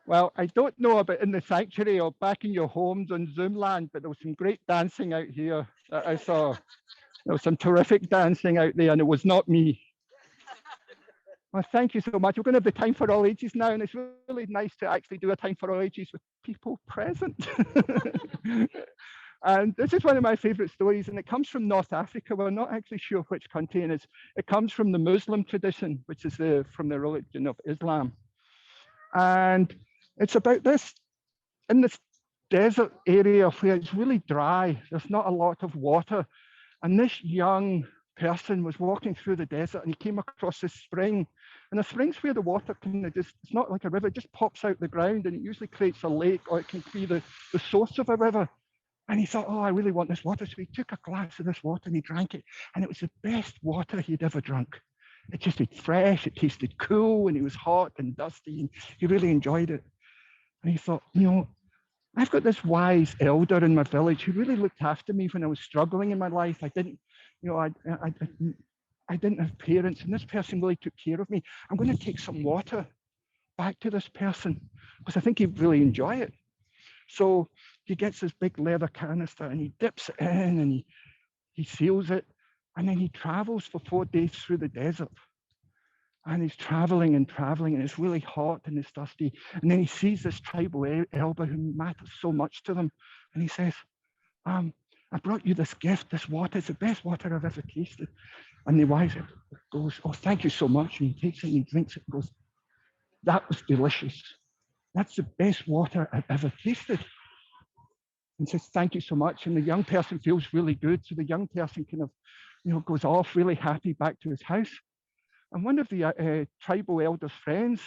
Well, I don't know about in the sanctuary or back in your homes on Zoom land, but there was some great dancing out here that I saw. There was some terrific dancing out there, and it was not me. Well, thank you so much. We're going to have the time for all ages now, and it's really nice to actually do a time for all ages with people present. And this is one of my favorite stories, and it comes from North Africa. We're not actually sure which country, and it comes from the Muslim tradition, which is from the religion of Islam. And it's about this, in this desert area where it's really dry, there's not a lot of water. And this young person was walking through the desert, and he came across this spring. And the spring's where the water kind of just, it's not like a river, it just pops out the ground, and it usually creates a lake, or it can be the source of a river. And he thought, oh, I really want this water. So he took a glass of this water and he drank it. And it was the best water he'd ever drunk. It tasted fresh, it tasted cool, and it was hot and dusty, and he really enjoyed it. And he thought, you know, I've got this wise elder in my village who really looked after me when I was struggling in my life. I didn't, you know, I didn't have parents, and this person really took care of me. I'm going to take some water back to this person because I think he'd really enjoy it. So he gets this big leather canister and he dips it in and he seals it, and then he travels for 4 days through the desert. And he's traveling and traveling, and it's really hot and it's dusty. And then he sees this tribal elder who matters so much to them. And he says, I brought you this gift, this water. It's the best water I've ever tasted. And the wise elder goes, oh, thank you so much. And he takes it and he drinks it and goes, that was delicious. That's the best water I've ever tasted. And says, thank you so much. And the young person feels really good. So the young person kind of, you know, goes off really happy back to his house. And one of the tribal elder's friends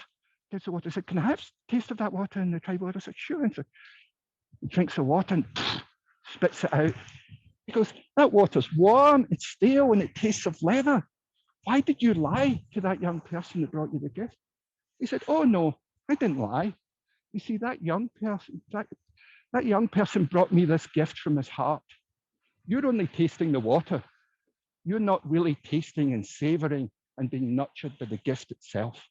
gets the water and said, can I have a taste of that water? And the tribal elder said, sure. And so he drinks the water and spits it out. He goes, that water's warm, it's stale, and it tastes of leather. Why did you lie to that young person that brought you the gift? He said, oh no, I didn't lie. You see, that young person brought me this gift from his heart. You're only tasting the water. You're not really tasting and savoring and being nurtured by the gift itself.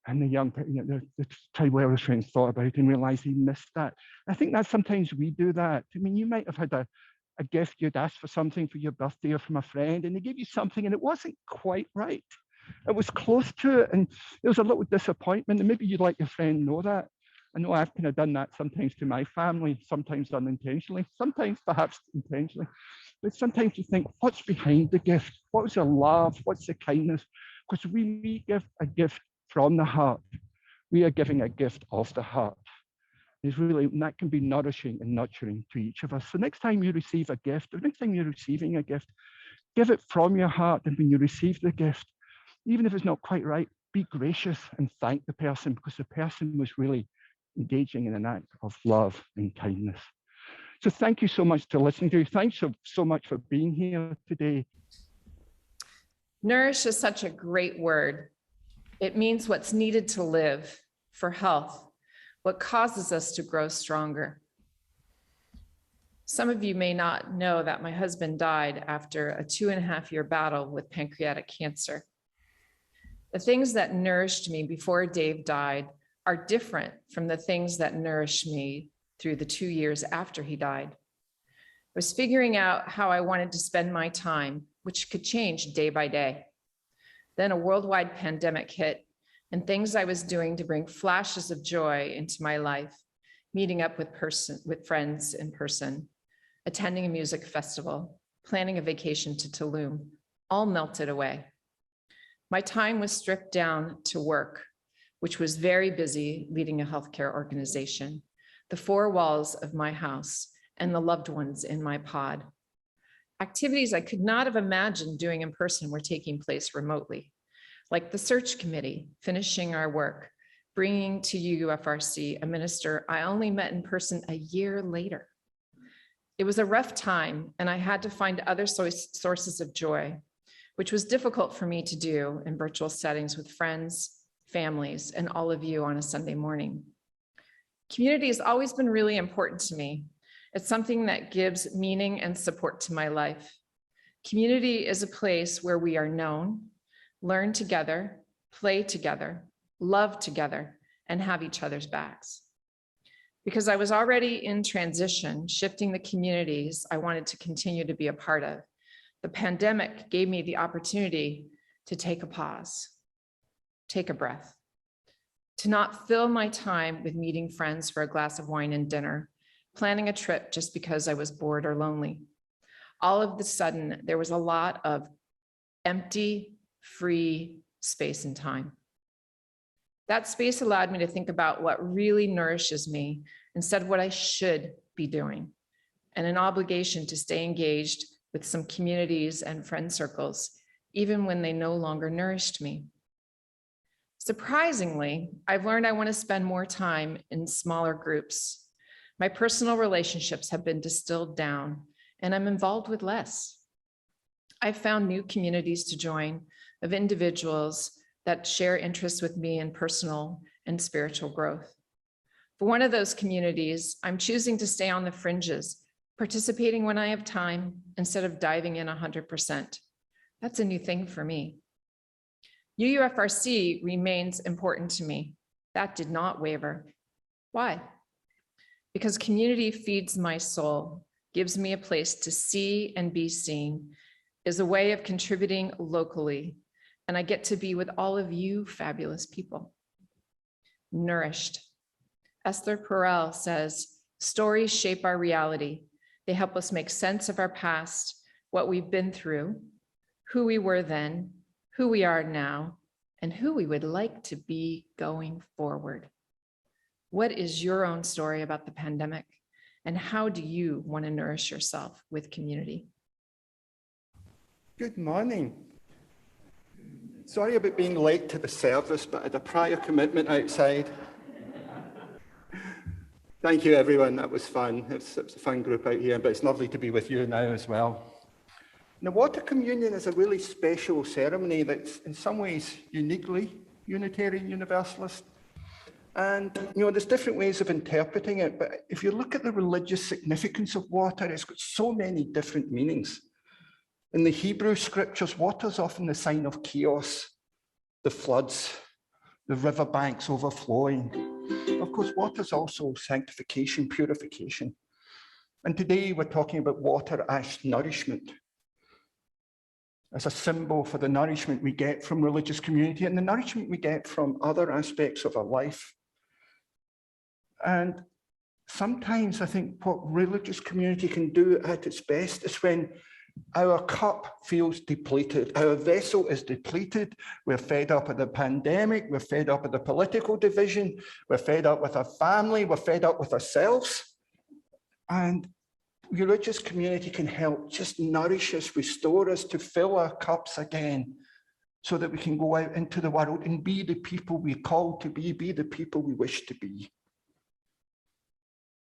And the young, you know, the tribal elder's friends thought about it and realized he missed that. I think that sometimes we do that. I mean, you might have had a gift, you'd asked for something for your birthday or from a friend, and they gave you something and it wasn't quite right. It was close to it, and there was a little disappointment, and maybe you'd let your friend know that. I know I've kind of done that sometimes to my family, sometimes unintentionally, sometimes perhaps intentionally. But sometimes you think, what's behind the gift? What was the love? What's the kindness? Because we give a gift from the heart. We are giving a gift of the heart. It's really, and that can be nourishing and nurturing to each of us. So next time you receive a gift, or next time you're receiving a gift, give it from your heart. And when you receive the gift, even if it's not quite right, be gracious and thank the person, because the person was really engaging in an act of love and kindness. So thank you so much for listening to you. Thanks so much for being here today. Nourish is such a great word. It means what's needed to live for health, what causes us to grow stronger. Some of you may not know that my husband died after a 2.5-year battle with pancreatic cancer. The things that nourished me before Dave died are different from the things that nourished me through the 2 years after he died. I was figuring out how I wanted to spend my time, which could change day by day. Then a worldwide pandemic hit, and things I was doing to bring flashes of joy into my life, meeting up with friends in person, attending a music festival, planning a vacation to Tulum, all melted away. My time was stripped down to work, which was very busy leading a healthcare organization, the 4 walls of my house, and the loved ones in my pod. Activities I could not have imagined doing in person were taking place remotely, like the search committee, finishing our work, bringing to UUFRC a minister I only met in person a year later. It was a rough time, and I had to find other sources of joy, which was difficult for me to do in virtual settings with friends, families, and all of you on a Sunday morning. Community has always been really important to me. It's something that gives meaning and support to my life. Community is a place where we are known, learn together, play together, love together, and have each other's backs. Because I was already in transition, shifting the communities I wanted to continue to be a part of, the pandemic gave me the opportunity to take a pause, take a breath, to not fill my time with meeting friends for a glass of wine and dinner, planning a trip just because I was bored or lonely. All of a sudden, there was a lot of empty, free space and time. That space allowed me to think about what really nourishes me instead of what I should be doing, and an obligation to stay engaged with some communities and friend circles, even when they no longer nourished me. Surprisingly, I've learned I want to spend more time in smaller groups. My personal relationships have been distilled down, and I'm involved with less. I've found new communities to join of individuals that share interests with me in personal and spiritual growth. For one of those communities, I'm choosing to stay on the fringes, participating when I have time instead of diving in 100%. That's a new thing for me. UUFRC remains important to me. That did not waver. Why? Because community feeds my soul, gives me a place to see and be seen, is a way of contributing locally, and I get to be with all of you fabulous people. Nourished. Esther Perel says, stories shape our reality. They help us make sense of our past, what we've been through, who we were then, who we are now, and who we would like to be going forward. What is your own story about the pandemic? And how do you want to nourish yourself with community? Good morning. Sorry about being late to the service, but I had a prior commitment outside. Thank you, everyone. That was fun. It's a fun group out here, but it's lovely to be with you now as well. Now, Water Communion is a really special ceremony that's in some ways uniquely Unitarian Universalist. And, there's different ways of interpreting it, but if you look at the religious significance of water, it's got so many different meanings. In the Hebrew scriptures, water is often the sign of chaos, the floods, the riverbanks overflowing. Of course, water is also sanctification, purification. And today we're talking about water as nourishment, as a symbol for the nourishment we get from religious community and the nourishment we get from other aspects of our life. And sometimes I think what religious community can do at its best is when our cup feels depleted, our vessel is depleted, we're fed up with the pandemic, we're fed up with the political division, we're fed up with our family, we're fed up with ourselves. And religious community can help just nourish us, restore us to fill our cups again so that we can go out into the world and be the people we're called to be the people we wish to be.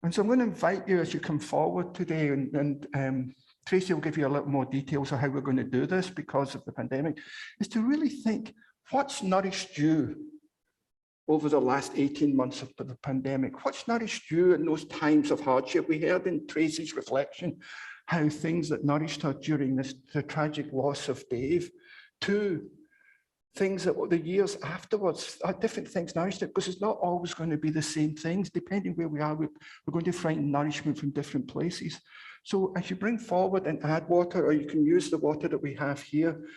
And so I'm going to invite you as you come forward today, and Tracey will give you a little more details of how we're going to do this because of the pandemic, is to really think, what's nourished you over the last 18 months of the pandemic? What's nourished you in those times of hardship? We heard in Tracey's reflection how things that nourished her during the tragic loss of Dave, to things that the years afterwards, different things nourished it, because it's not always going to be the same things. Depending where we are, we're going to find nourishment from different places. So as you bring forward and add water, or you can use the water that we have here,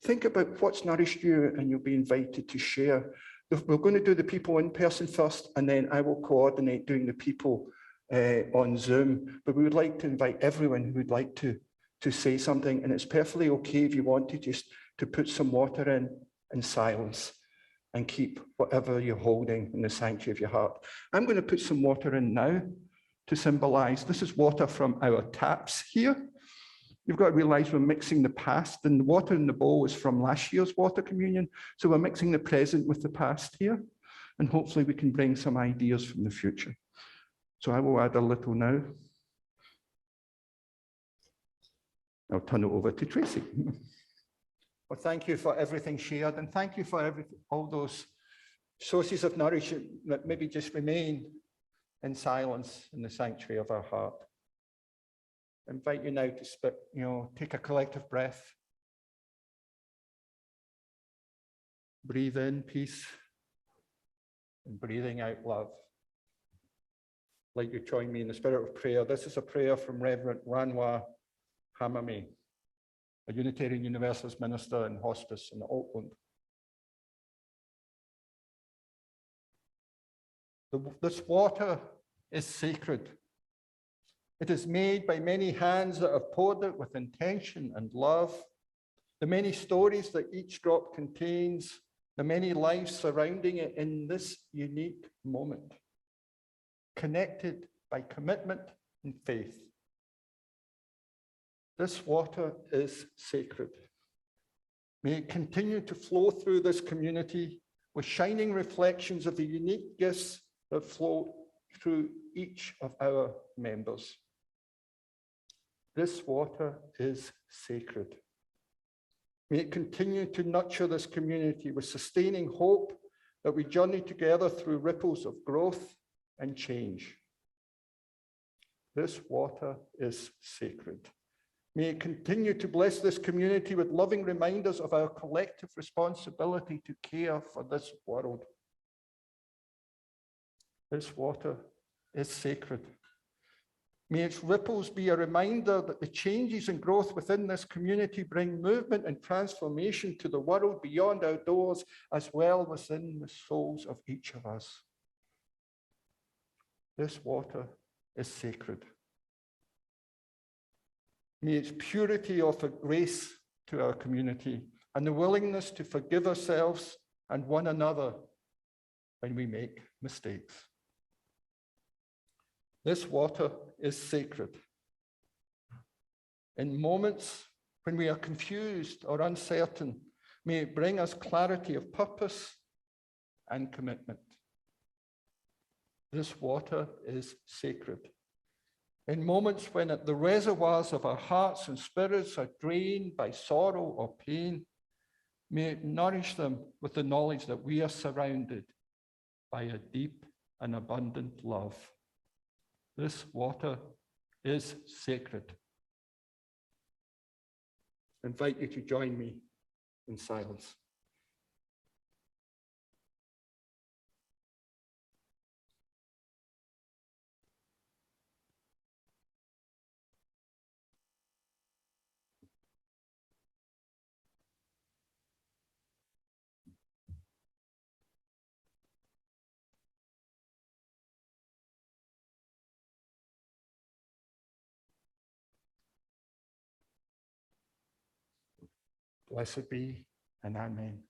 think about what's nourished you, and you'll be invited to share. We're going to do the people in person first, and then I will coordinate doing the people on Zoom. But we would like to invite everyone who would like to say something, and it's perfectly okay if you want to just to put some water in silence and keep whatever you're holding in the sanctuary of your heart. I'm going to put some water in now to symbolize, this is water from our taps here. You've got to realize we're mixing the past, and the water in the bowl is from last year's water communion. So we're mixing the present with the past here, and hopefully we can bring some ideas from the future. So I will add a little now. I'll turn it over to Tracey. Well, thank you for everything shared, and thank you for all those sources of nourishment that maybe just remain in silence in the sanctuary of our heart. I invite you now to take a collective breath. Breathe in peace and breathing out love. I'd like you to join me in the spirit of prayer. This is a prayer from Reverend Ranwa Hamame, a Unitarian Universalist minister in hospice in Auckland. This water is sacred. It is made by many hands that have poured it with intention and love. The many stories that each drop contains, the many lives surrounding it in this unique moment, connected by commitment and faith. This water is sacred. May it continue to flow through this community with shining reflections of the unique gifts that flow through each of our members. This water is sacred. May it continue to nurture this community with sustaining hope that we journey together through ripples of growth and change. This water is sacred. May it continue to bless this community with loving reminders of our collective responsibility to care for this world. This water is sacred. May its ripples be a reminder that the changes and growth within this community bring movement and transformation to the world beyond our doors, as well as in the souls of each of us. This water is sacred. May its purity offer grace to our community and the willingness to forgive ourselves and one another when we make mistakes. This water is sacred. In moments when we are confused or uncertain, may it bring us clarity of purpose and commitment. This water is sacred. In moments when the reservoirs of our hearts and spirits are drained by sorrow or pain, may it nourish them with the knowledge that we are surrounded by a deep and abundant love. This water is sacred. I invite you to join me in silence. Blessed be, and amen.